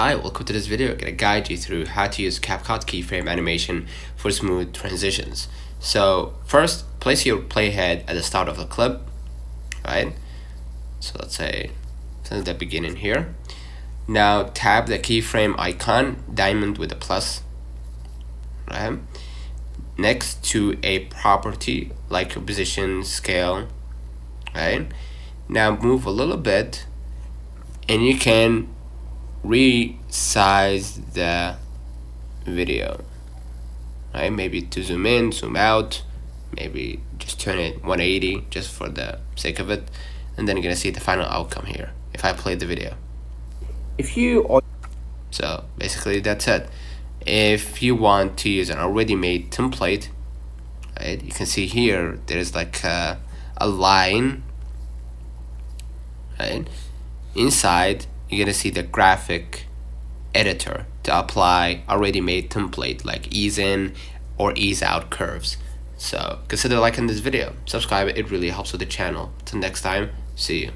Hi, welcome to this video. I'm going to guide you through how to use CapCut Keyframe animation for smooth transitions. So first, place your playhead at the start of the clip, right? So let's say since the beginning here. Now tap the keyframe icon, diamond with a plus, right? Next to a property like position, scale, right? Now move a little bit and you can resize the video, right? Maybe to zoom in, zoom out, maybe just turn it 180 just for the sake of it, and then you're gonna see the final outcome here if I play the video. So basically that's it. If you want to use an already made template, right, you can see here there's like a line, right? Inside you're gonna see the graphic editor to apply already made template like ease in or ease out curves. So consider liking this video, subscribe, it really helps with the channel. Till next time, see you.